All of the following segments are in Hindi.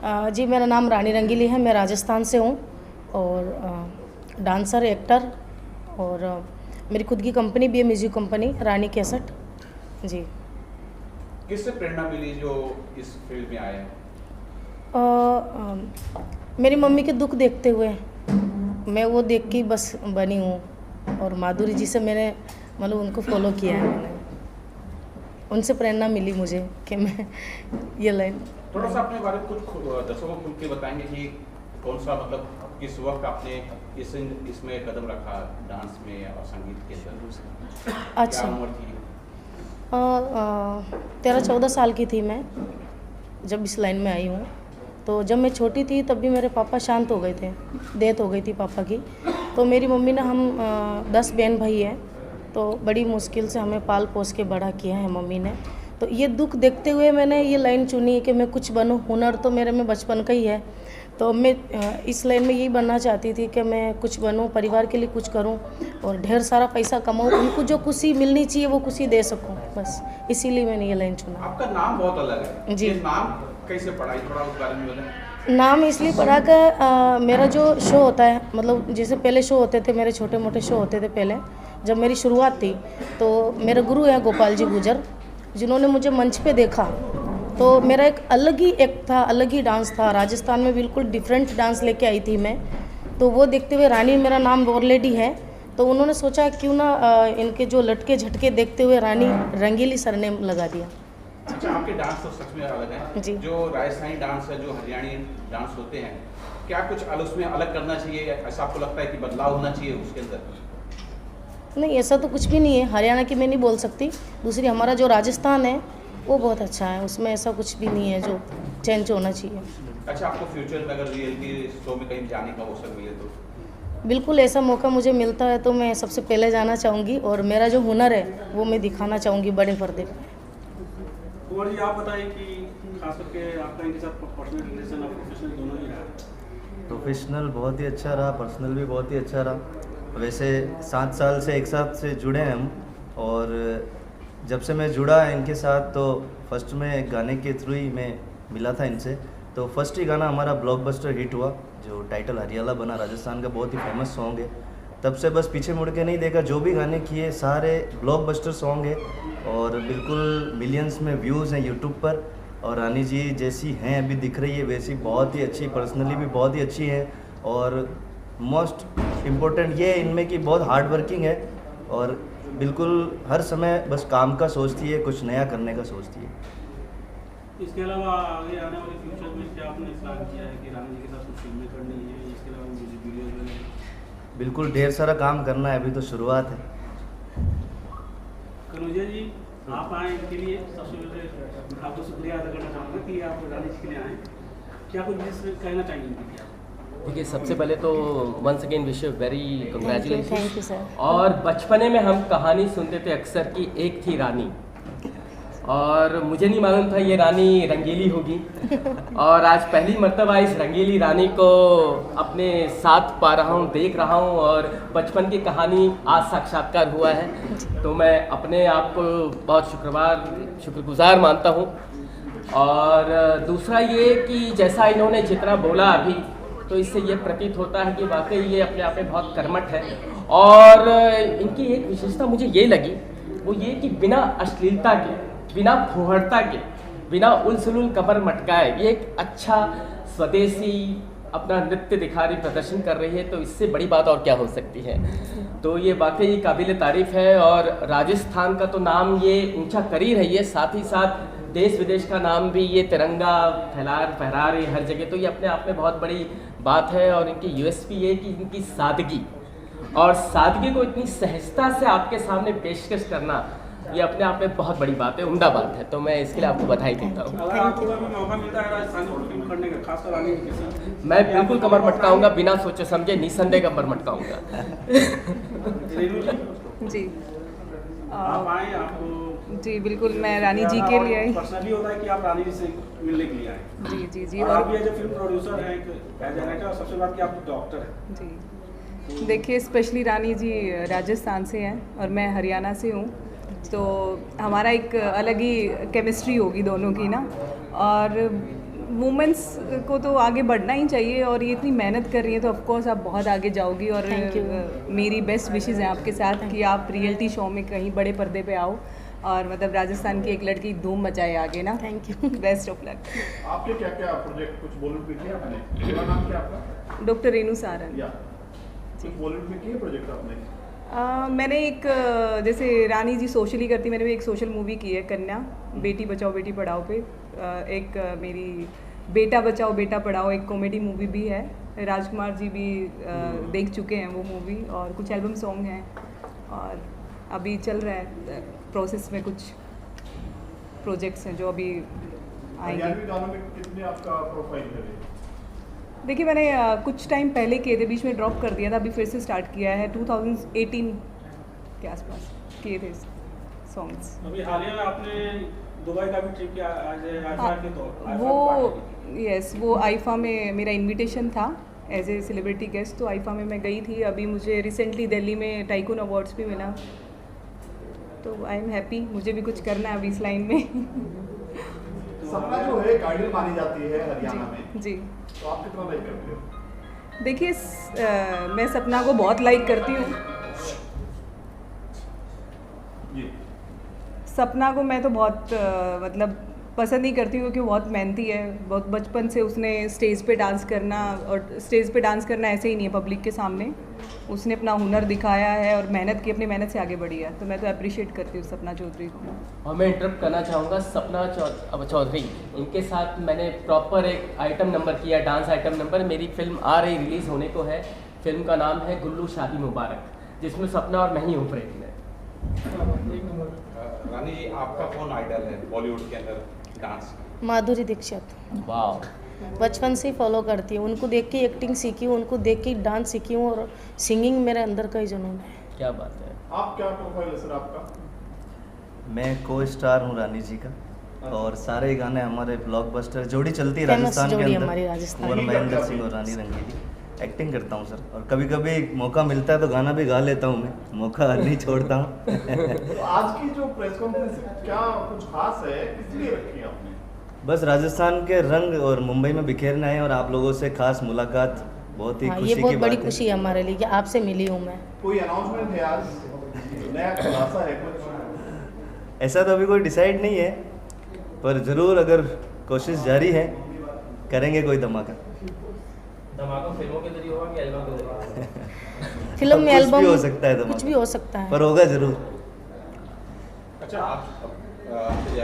जी, मेरा नाम रानी रंगीली है। मैं राजस्थान से हूँ और डांसर, एक्टर और मेरी खुद की कंपनी भी है, म्यूजिक कंपनी रानी कैसेट। जी। किससे प्रेरणा मिली जो इस फील्ड में आए हैं? मेरी मम्मी के दुख देखते हुए मैं वो देख के ही बस बनी हूँ और माधुरी जी से मैंने मतलब उनको फॉलो किया है। मैंने उनसे प्रेरणा मिली मुझे कि मैं ये लाइन थोड़ा सा अपने बारे में कुछ दर्शकों को खुल के बताएंगे कि कौन सा मतलब किस वक्त आपने इसमें कदम रखा डांस में और संगीत के अंदर? अच्छा, क्या उम्र थी? 13-14 साल की थी मैं जब इस लाइन में आई हूँ। तो जब मैं छोटी थी तब भी मेरे पापा शांत हो गए थे, डेथ हो गई थी पापा की। तो मेरी मम्मी ने हम 10 बहन भाई हैं, तो बड़ी मुश्किल से हमें पाल पोस के बड़ा किया है मम्मी ने। तो ये दुख देखते हुए मैंने ये लाइन चुनी कि मैं कुछ बनूं। हुनर तो मेरे में बचपन का ही है, तो मैं इस लाइन में यही बनना चाहती थी कि मैं कुछ बनूं, परिवार के लिए कुछ करूं और ढेर सारा पैसा कमाऊं, उनको जो खुशी मिलनी चाहिए वो खुशी दे सकूं, बस इसीलिए मैंने ये लाइन चुना। आपका नाम बहुत अलग है जी। ये नाम कैसे पढ़ा, थोड़ा उस बारे में बोलें। नाम इसलिए पढ़ा कि मेरा जो शो होता है, मतलब जैसे पहले शो होते थे, मेरे छोटे मोटे शो होते थे पहले जब मेरी शुरुआत थी, तो मेरे गुरु हैं गोपाल जी गुजर, जिन्होंने मुझे मंच पे देखा। तो मेरा एक अलग ही एक्ट था, अलग ही डांस था। राजस्थान में बिल्कुल डिफरेंट डांस लेके आई थी मैं। तो वो देखते हुए, रानी मेरा नाम ऑलरेडी है, तो उन्होंने सोचा क्यों ना इनके जो लटके झटके देखते हुए रानी रंगीली सरनेम लगा दिया। अच्छा, आपके डांस तो सच में अलग है जी। जो राजस्थानी डांस है, जो हरियाणी डांस होते हैं, क्या कुछ उसमें अलग करना चाहिए? ऐसा आपको लगता है कि बदलाव होना चाहिए उसके अंदर? नहीं, ऐसा तो कुछ भी नहीं है। हरियाणा की मैं नहीं बोल सकती, दूसरी हमारा जो राजस्थान है वो बहुत अच्छा है, उसमें ऐसा कुछ भी नहीं है जो चेंज होना चाहिए। अच्छा, आपको फ्यूचर में अगर रियलिटी शो में कहीं जाने का अवसर मिले तो? बिल्कुल, ऐसा मौका मुझे मिलता है तो मैं सबसे पहले जाना चाहूँगी और मेरा जो हुनर है वो मैं दिखाना चाहूँगी बड़े पर्दे पर। कुंवर जी, आप बताइए कि खास करके आपका इनके साथ पर्सनल रिलेशन और प्रोफेशनल दोनों ही रहा? प्रोफेशनल बहुत ही अच्छा रहा, पर्सनल भी बहुत ही अच्छा रहा। वैसे 7 साल से एक साथ से जुड़े हैं हम, और जब से मैं जुड़ा इनके साथ तो फर्स्ट में एक गाने के थ्रू ही मैं मिला था इनसे। तो फर्स्ट ही गाना हमारा ब्लॉकबस्टर हिट हुआ, जो टाइटल हरियाला बना, राजस्थान का बहुत ही फेमस सॉन्ग है। तब से बस पीछे मुड़ के नहीं देखा, जो भी गाने किए सारे ब्लॉकबस्टर सॉन्ग है और बिल्कुल मिलियंस में व्यूज़ हैं यूट्यूब पर। और रानी जी जैसी हैं अभी दिख रही है वैसी बहुत ही अच्छी, पर्सनली भी बहुत ही अच्छी है। और मोस्ट इम्पोर्टेंट ये है इनमें कि बहुत हार्ड वर्किंग है और बिल्कुल हर समय बस काम का सोचती है, कुछ नया करने का सोचती है। इसके अलावा आगे आने वाले फ्यूचर में क्या आपने प्लान किया है कि रानी जी के साथ कुछ फिल्में करनी है, इसके अलावा म्यूजिक वीडियोज वगैरह? बिल्कुल ढेर सारा काम करना है, अभी तो शुरुआत है। कनुजा जी, आप आए इनके लिए सबसे पहले आपको शुक्रिया अदा करना चाहूँगा कि आप रानी जी के लिए आए। क्या कुछ जिसमें कहना चाहेंगे? देखिए, सबसे पहले तो once again wish you very thank you congratulation. Sir. और बचपने में हम कहानी सुनते थे अक्सर कि एक थी रानी, और मुझे नहीं मालूम था ये रानी रंगीली होगी। और आज पहली मर्तबा इस रंगीली रानी को अपने साथ पा रहा हूँ, देख रहा हूँ, और बचपन की कहानी आज साक्षात्कार हुआ है। तो मैं अपने आप को बहुत शुक्रगुजार मानता हूँ। और दूसरा ये कि जैसा इन्होंने जितना बोला अभी, तो इससे ये प्रतीत होता है कि वाकई ये अपने आप में बहुत कर्मठ है। और इनकी एक विशेषता मुझे ये लगी, वो ये कि बिना अश्लीलता के, बिना फुहड़ता के, बिना उलसुलुल कमर मटकाए ये एक अच्छा स्वदेशी अपना नृत्य दिखा रही, प्रदर्शन कर रही है। तो इससे बड़ी बात और क्या हो सकती है। तो ये वाकई काबिल तारीफ़ है। और राजस्थान का तो नाम ये ऊंचा कर ही रही है, साथ ही साथ देश विदेश का नाम भी ये तिरंगा फहरा रही है हर जगह। तो ये अपने आप में बहुत बड़ी बात है। और इनकी यूएसपी ये कि इनकी सादगी, और सादगी को इतनी सहजता से आपके सामने पेशकश करना, ये अपने आप में बहुत बड़ी बात है, उम्दा बात है। तो मैं इसके लिए आपको बधाई देता हूँ। अगर आपको कभी मौका मिलता है राजस्थानी फिल्म करने का, खासकर रानी जी के साथ, मैं बिल्कुल कमर मटकाऊंगा, बिना सोचे समझे, निसंदेह कमर मटकाऊंगा। रेणु जी, जी आप आए, आपको जी बिल्कुल, मैं रानी जी के लिए आई। पर्सनली होता है कि आप रानी जी से मिलने के लिए आए। जी जी जी। और आप ये जो फिल्म प्रोड्यूसर हैं, डायरेक्टर, और सबसे बात कि आप डॉक्टर हैं। जी, देखिए, स्पेशली रानी जी राजस्थान से हैं और मैं हरियाणा से हूँ, तो हमारा एक अलग ही केमिस्ट्री होगी दोनों की ना। और वुमेंस को तो आगे बढ़ना ही चाहिए, और ये इतनी मेहनत कर रही है तो ऑफ कोर्स आप बहुत आगे जाओगी। और Thank you. मेरी बेस्ट विशेज़ हैं आपके साथ कि आप रियलिटी शो में कहीं बड़े पर्दे पे आओ और मतलब राजस्थान की एक लड़की धूम मचाए आगे ना। Thank you. Best of luck. आपके क्या क्या प्रोजेक्ट कुछ बॉलीवुड में किए आपने? पूरा नाम क्या आपका? डॉक्टर रेणु सारन। या कुछ बॉलीवुड में किए प्रोजेक्ट आपने? मैंने एक जैसे रानी जी सोशली करती, मैंने भी एक सोशल मूवी की है कन्या, बेटी बचाओ बेटी पढ़ाओ पे। एक मेरी बेटा बचाओ बेटा पढ़ाओ एक कॉमेडी मूवी भी है, राजकुमार जी भी देख चुके हैं वो मूवी, और कुछ एल्बम सॉन्ग हैं, और अभी चल रहा है प्रोसेस में कुछ प्रोजेक्ट्स हैं जो अभी आएंगे। हरियाणवी गानों में कितने आपका प्रोफाइल है? देखिए मैंने कुछ टाइम पहले किए थे, बीच में ड्रॉप कर दिया था, अभी फिर से स्टार्ट किया है। 2018 के आसपास किए थे सॉन्ग्स। अभी हालिया में आपने दुबई का भी ट्रिप किया आज के तौर वो यस, वो आईफा में मेरा इनविटेशन था एज ए सेलिब्रिटी गेस्ट, तो आईफा में मैं गई थी। अभी मुझे रिसेंटली दिल्ली में टाइकून अवार्ड्स भी मिला, तो आई एम हैप्पी। मुझे भी कुछ करना है अभी इस लाइन में। सपना जो है आइडल मानी जाती है हरियाणा में, जी तो आप कितना लाइक करते हो? देखिए मैं सपना को बहुत लाइक करती हूँ। जी सपना को मैं तो बहुत मतलब पसंद ही करती हूँ क्योंकि वो बहुत मेहनती है। बहुत बचपन से उसने स्टेज पे डांस करना, और स्टेज पे डांस करना ऐसे ही नहीं है पब्लिक के सामने, उसने अपना हुनर दिखाया है और मेहनत की, अपनी मेहनत से आगे बढ़ी है। तो मैं तो अप्रिशिएट करती हूँ सपना चौधरी को। और मैं इंटरप्ट करना चाहूँगा सपना चौधरी, इनके साथ मैंने प्रॉपर एक आइटम नंबर किया, डांस आइटम नंबर। मेरी फिल्म आ रही, रिलीज़ होने को है। फिल्म का नाम है गुल्लू शादी मुबारक, जिसमें सपना और मैं ही हूँ प्रेम में। रानी जी, आपका कौन आइडल है बॉलीवुड के अंदर डांस? माधुरी दीक्षित। वाह, बचपन से ही फॉलो करती हूँ, उनको देख के एक्टिंग सीखी हूँ, उनको देख के डांस सीखी हूँ, और सिंगिंग मेरे अंदर का ही जुनून है। क्या बात है। आप क्या प्रोफाइल है सर आपका? मैं को स्टार हूँ रानी जी का, और सारे गाने हमारे ब्लॉकबस्टर जोड़ी चलती है Famous राजस्थान जोड़ी के हमारी अंदर। राजस्थान और की। महेंद्र सिंह और रानी रंगीली। एक्टिंग करता हूँ सर, और कभी कभी मौका मिलता है तो गाना भी गा लेता हूँ मैं, मौका नहीं छोड़ता हूँ। तो आज की जो प्रेस कॉन्फ्रेंस क्या कुछ खास है, किस लिए रखी है आपने? बस राजस्थान के रंग और मुंबई में बिखेरना है, और आप लोगों से खास मुलाकात बहुत ही हाँ, खुशी ये की बहुत बड़ी बात खुशी है हमारे लिए कि आपसे मिली हूँ मैं। कोई अनाउंसमेंट है आज, नया खुलासा है कुछ? ऐसा तो अभी कोई डिसाइड नहीं है, पर ज़रूर अगर कोशिश जारी है करेंगे कोई धमाका। धमाका फिल्मों के जरिए होगा कि एल्बम के जरिए? फिल्म में कुछ भी एल्बम हो सकता है कुछ धमाका। भी हो सकता है। पर होगा ज़रूर। अच्छा, आपसे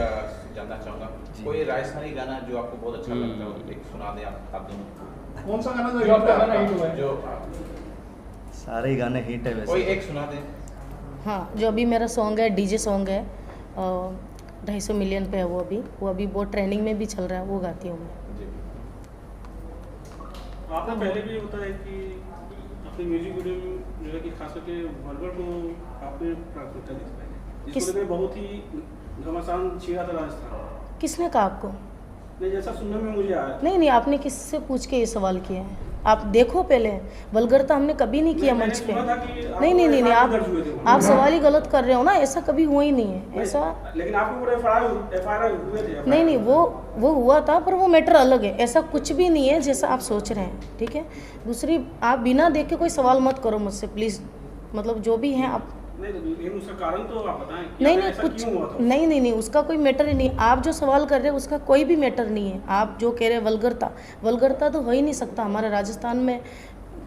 जानना चाहूँगा कोई राजस्थानी गाना जो आपको बहुत अच्छा लगता हो, एक सुना दें आप दोनों। कौन सा गाना जो आपका गाना हिट हुआ है? जो सारे ही गाने हिट है कोई वैसे। एक सुना दें। हाँ, जो अभी मेरा सॉन्ग है डीजे सॉन्ग है, 250 मिलियन पे है वो अभी बहुत ट्रेंडिंग में भी चल रहा है, वो गाती हूँ मैं। जी। आपने पहले भी होता है कि अपने म्यूजिक वीडियो में जो है कि खास करके वल्गर को आपने प्राथमिकता दी थी, किस- जिसको लेकर बहुत ही घमासान छेड़ा था राजस्थान। किसने कहा आपको? नहीं, जैसा सुनने में मुझे आया। नहीं, आपने किससे पूछ के ये सवाल किया है? आप देखो पहले, वल्गरता हमने कभी नहीं किया मंच पे। नहीं, आप सवाल ही गलत कर रहे हो ना, ऐसा कभी हुआ ही नहीं है ऐसा। लेकिन आपके ऊपर एफआईआर हुए थे। नहीं, वो हुआ था, पर वो मैटर अलग है। ऐसा कुछ भी नहीं है जैसा आप सोच रहे हैं, ठीक है। दूसरी, आप बिना देख के कोई सवाल मत करो मुझसे प्लीज़, मतलब जो भी हैं आप। नहीं, लेकिन उसका कारण तो आप बताएं कि नहीं, ऐसा कुछ क्यों हुआ था? नहीं, उसका कोई मैटर ही नहीं। आप जो सवाल कर रहे हैं उसका कोई भी मैटर नहीं है। आप जो कह रहे हैं वल्गरता तो हो ही नहीं सकता हमारे राजस्थान में।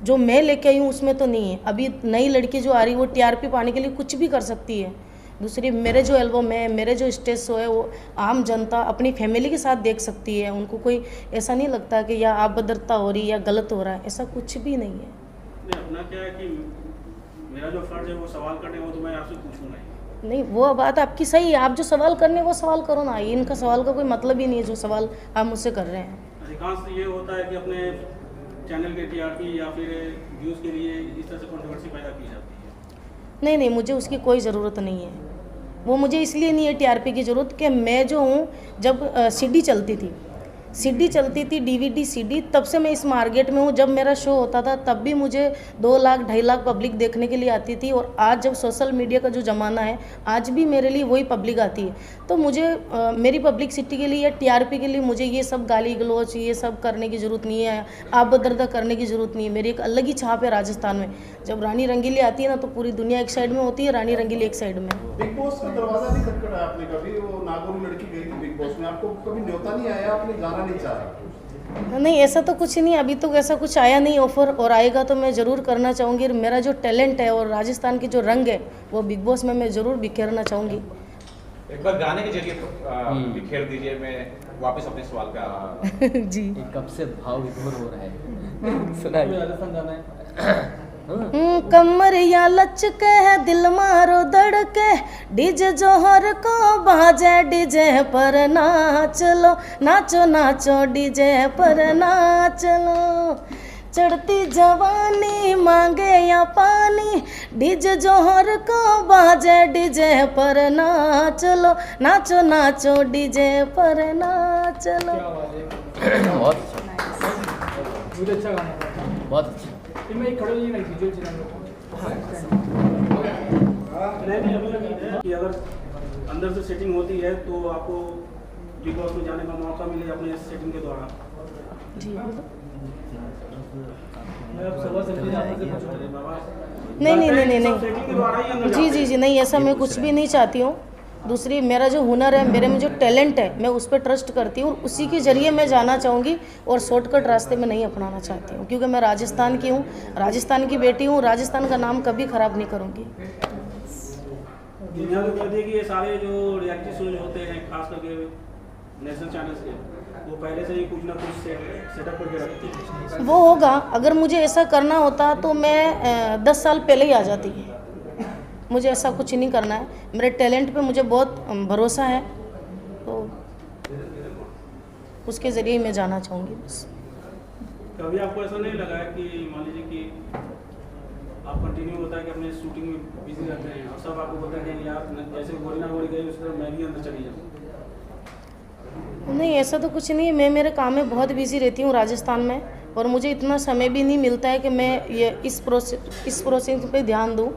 जो मैं लेके आई हूँ उसमें तो नहीं है। अभी नई लड़की जो आ रही है वो टीआरपी पाने के लिए कुछ भी कर सकती है। दूसरी, मेरे जो एल्बम है, मेरे जो स्टेज शो है, वो आम जनता अपनी फैमिली के साथ देख सकती है। उनको कोई ऐसा नहीं लगता कि या आबदरता हो रही है या गलत हो रहा है, ऐसा कुछ भी नहीं है। नहीं, अपना क्या है कि मेरा जो फर्ज है वो सवाल करने वो तो मैं आपसे पूछूंगा ही। नहीं, वो बात आपकी सही है। आप जो सवाल करने वो सवाल करो ना, इनका सवाल का कोई मतलब ही नहीं है जो सवाल आप मुझसे कर रहे हैं। अधिकांश ये होता है कि अपने चैनल के टीआरपी या फिर व्यूज़ के लिए इस तरह से कंट्रोवर्सी पैदा की जाती है। नहीं, मुझे उसकी कोई ज़रूरत नहीं है। वो मुझे इसलिए नहीं है टीआरपी की ज़रूरत कि मैं जो हूँ, जब सीडी चलती थी, सीडी चलती थी, डीवीडी सीडी, तब से मैं इस मार्केट में हूँ। जब मेरा शो होता था तब भी मुझे 2 लाख 2.5 लाख पब्लिक देखने के लिए आती थी, और आज जब सोशल मीडिया का जो ज़माना है, आज भी मेरे लिए वही पब्लिक आती है। तो मुझे मेरी पब्लिसिटी के लिए या टीआरपी के लिए मुझे ये सब गाली गलौज ये सब करने की ज़रूरत नहीं है, आप बदरदा करने की ज़रूरत नहीं है। मेरी एक अलग ही छाप है राजस्थान में। जब रानी रंगीली आती है ना, तो पूरी दुनिया एक साइड में होती है, रानी रंगीली एक साइड में। बिग बॉस का दरवाजा नहीं खटखटाया आपने कभी? वो नागौरी लड़की गई थी बिग बॉस में, आपको कभी न्योता नहीं आया, आपने जाना नहीं चाहा? नहीं, ऐसा तो कुछ नहीं, अभी तो ऐसा कुछ आया नहीं ऑफर, और आएगा तो मैं ज़रूर करना चाहूँगी। मेरा जो टैलेंट है और राजस्थान की जो रंग है वो बिग बॉस में मैं ज़रूर बिखेरना चाहूँगी। एक बार गाने के जरिए बिखेर दीजिए, मैं वापस अपने सवाल पे आ रहा हूँ। जी। ये कब से भाव विभोर हो रहा है, सुनाइए। राजस्थान जाना है। कमरिया लचके है दिल मारो धड़के, डीजे जोहर को बाजे डीजे पर नाच लो, नाचो नाचो डीजे पर नाच लो। चढ़ती जवानी मांगे या पानी, डीजे जोहर को बाजे डीजे पर नाच लो, नाचो नाचो डीजे पर नाच लो। बहुत अच्छा, मुझे अच्छा गाना था। बहुत अच्छा। मैं एक खड़े नहीं वीडियो कि अगर अंदर से सेटिंग होती है तो आपको बिग बॉस में जाने का मौका मिले अपने सेटिंग के द्वारा। जी मैं अब सवा समझी आपसे पूछूंगा बाबा। नहीं सेटिंग के द्वारा ही अंदर जी जी जी नहीं, ऐसा मैं कुछ भी नहीं चाहती हूँ। दूसरी, मेरा जो हुनर है, मेरे में जो टैलेंट है, मैं उस पर ट्रस्ट करती हूँ, उसी के ज़रिए मैं जाना चाहूँगी, और शॉर्टकट रास्ते में नहीं अपनाना चाहती हूँ, क्योंकि मैं राजस्थान की हूँ, राजस्थान की बेटी हूँ, राजस्थान का नाम कभी ख़राब नहीं करूँगी। दुनिया तो कहती है कि ये सारे जो रियलिटी शोज होते हैं खास करके नेशनल चैनल्स के, वो पहले से ही कुछ ना कुछ सेटअप करके रखते हैं। वो होगा, अगर मुझे ऐसा करना होता तो मैं 10 साल पहले ही आ जाती। मुझे ऐसा कुछ नहीं करना है, मेरे टैलेंट पे मुझे बहुत भरोसा है, तो उसके ज़रिए ही मैं जाना चाहूँगी बस। कभी आपको ऐसा नहीं लगा है कि मान लीजिए कि आप कंटिन्यू होता है कि अपने शूटिंग में बिजी रहते हैं और सब आपको बोलते हैं यार जैसे गोरी ना गोरी गई उस तरह मैं भी अंदर चली जाऊँ? नहीं, ऐसा तो कुछ नहीं है। मैं मेरे काम में बहुत बिजी रहती हूँ राजस्थान में, और मुझे इतना समय भी नहीं मिलता है कि मैं ये इस प्रोसेस पे ध्यान दूँ।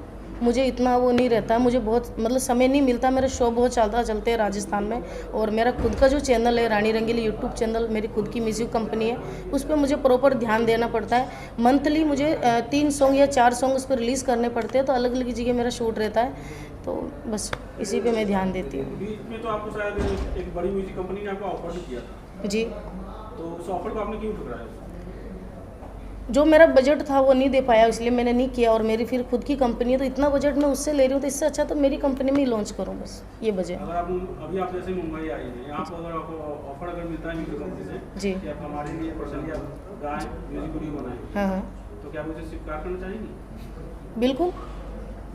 मुझे इतना वो नहीं रहता है, मुझे बहुत मतलब समय नहीं मिलता। मेरे शो बहुत चलते हैं राजस्थान में, और मेरा खुद का जो चैनल है रानी रंगीली यूट्यूब चैनल, मेरी खुद की म्यूज़िक कंपनी है, उस पर मुझे प्रॉपर ध्यान देना पड़ता है। मंथली मुझे 3 सॉन्ग या 4 सॉन्ग उस पर रिलीज़ करने पड़ते हैं, तो अलग अलग जगह मेरा शूट रहता है, तो बस इसी पे मैं ध्यान देती हूँ। बीच में तो आपको शायद एक बड़ी म्यूजिक कंपनी ने आपको ऑफर भी किया था। जी। तो उस ऑफर को आपने क्यों ठुकराया? जो मेरा बजट था वो नहीं दे पाया, इसलिए मैंने नहीं किया, और मेरी फिर खुद की कंपनी है, तो इतना बजट मैं उससे ले रही हूँ, तो इससे अच्छा तो मेरी कंपनी में ही लॉन्च करूँ, बस ये वजह है। अगर आप अभी आप जैसे मुंबई आई हैं, यहाँ पर अगर आपको ऑफर अगर मिलता है म्यूजिक कंपनी से जी। कि आप हमारे लिए पर्सनली आप गाएं, म्यूजिक वीडियो बनाएं, हाँ हाँ तो क्या आप मुझे स्वीकार करना चाहेंगी? बिल्कुल,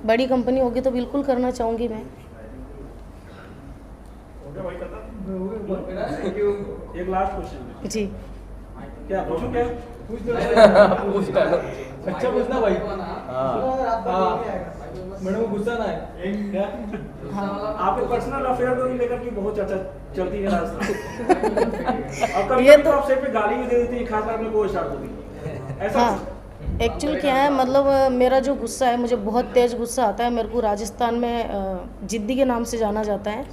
बड़ी कंपनी होगी तो बिल्कुल करना चाहूँगी मैं। एक लास्ट क्वेश्चन जी। क्या पूछूं? क्या पूछता है। अच्छा पूछना भाई। हाँ। मैडम को गुस्सा ना है क्या? आपके पर्सनल अफेयर को लेकर के बहुत चर्चा चलती है राजस्थान। और कभी ये तो तो आप सेट पे गाली भी दे देती है, खासकर अपने को स्टार्ट होती ऐसा। हाँ, एक्चुअल क्या है, मतलब मेरा जो गुस्सा है, मुझे बहुत तेज़ गुस्सा आता है। मेरे को राजस्थान में जिद्दी के नाम से जाना जाता है।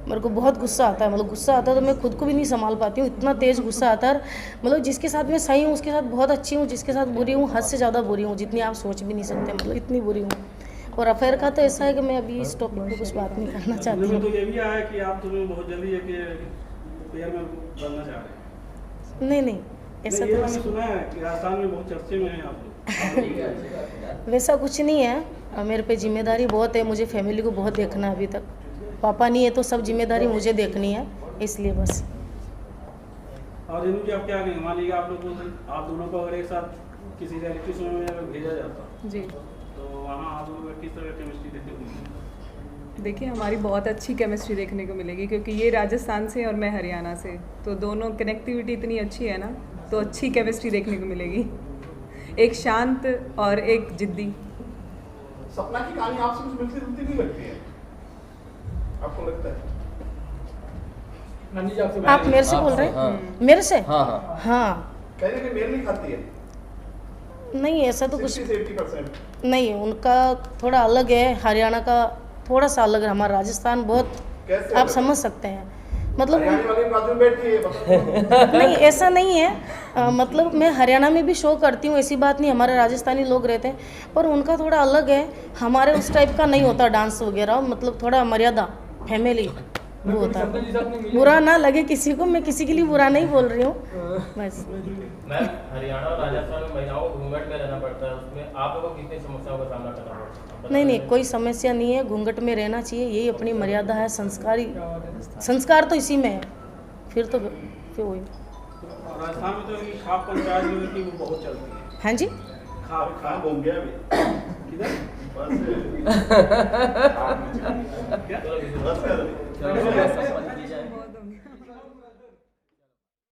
मेरे को बहुत गुस्सा आता है, मतलब गुस्सा आता है तो मैं खुद को भी नहीं संभाल पाती हूँ, इतना तेज़ गुस्सा आता है। मतलब जिसके साथ मैं सही हूँ उसके साथ बहुत अच्छी हूँ, जिसके साथ बुरी हूँ हद से ज़्यादा बुरी हूँ, जितनी आप सोच भी नहीं सकते, मतलब इतनी बुरी हूँ। और अफेयर का तो ऐसा है कि मैं अभी इस टॉपिक पे कुछ बात नहीं करना चाहती हूँ। तो ये भी आया है कि आप तुम्हें बहुत जल्दी है कि पेयर में बनना चाह रहे हैं। नहीं, ऐसा ये तो मैंने सुना है कि राजस्थान में बहुत चर्चे में हैं आप लोग। वैसा कुछ नहीं है। मेरे पे जिम्मेदारी बहुत है, मुझे फैमिली को बहुत देखना है। अभी तक पापा नहीं है तो सब जिम्मेदारी मुझे देखनी है, इसलिए बस। और रेनू जी आप क्या कहेंगे? मान लीजिए आप लोगों को, आप दोनों को अगर एक साथ किसी रियलिटी शो में अगर भेजा जाता जी, तो वहाँ आप लोगों को किस तरह की केमिस्ट्री देखने को मिलेगी? देखिए हमारी बहुत अच्छी केमिस्ट्री देखने को मिलेगी, क्योंकि ये राजस्थान से और मैं हरियाणा से, तो दोनों कनेक्टिविटी इतनी अच्छी है ना, तो अच्छी केमिस्ट्री देखने को मिलेगी। एक शांत और एक जिद्दी। सपना की कहानी आपसे कुछ मिलती जुलती नहीं लगती है, आपको लगता है? रानी जी आपसे आप मेरे से बोल रहे हाँ। हैं? मेरे से? हाँ हाँ हाँ। कहीं ना कहीं मेल नहीं खाती है, नहीं ऐसा तो कुछ 60-80%। नहीं, उनका थोड़ा अलग है, हरियाणा का थोड़ा सा अलग है, हमारा राजस्थान बहुत कैसे आप अलग? समझ सकते हैं मतलब हरियाणा वाली बाजू में बैठी है, मतलब नहीं ऐसा नहीं है मतलब मैं हरियाणा में भी शो करती हूँ, ऐसी बात नहीं, हमारे राजस्थानी लोग रहते हैं, पर उनका थोड़ा अलग है, हमारे उस टाइप का नहीं होता डांस वगैरह, मतलब थोड़ा मर्यादा फैमिली वो होता है। बुरा ना लगे किसी को, मैं किसी के लिए बुरा नहीं बोल रही हूँ बस। मैम, हरियाणा और राजस्थान में महिलाओं को घूंघट में रहना पड़ता है, उसमें आप लोगों को कितनी समस्याओं का सामना करना पड़ता है? नहीं नहीं कोई समस्या नहीं है, घूंघट में रहना चाहिए, यही अपनी मर्यादा है, संस्कार तो इसी में है, फिर वही। राजस्थान में तो ये खाप पंचायत जो है कि वो बहुत चलती है। हाँ जी खा घूम गया अभी किधर? बस क्या? बस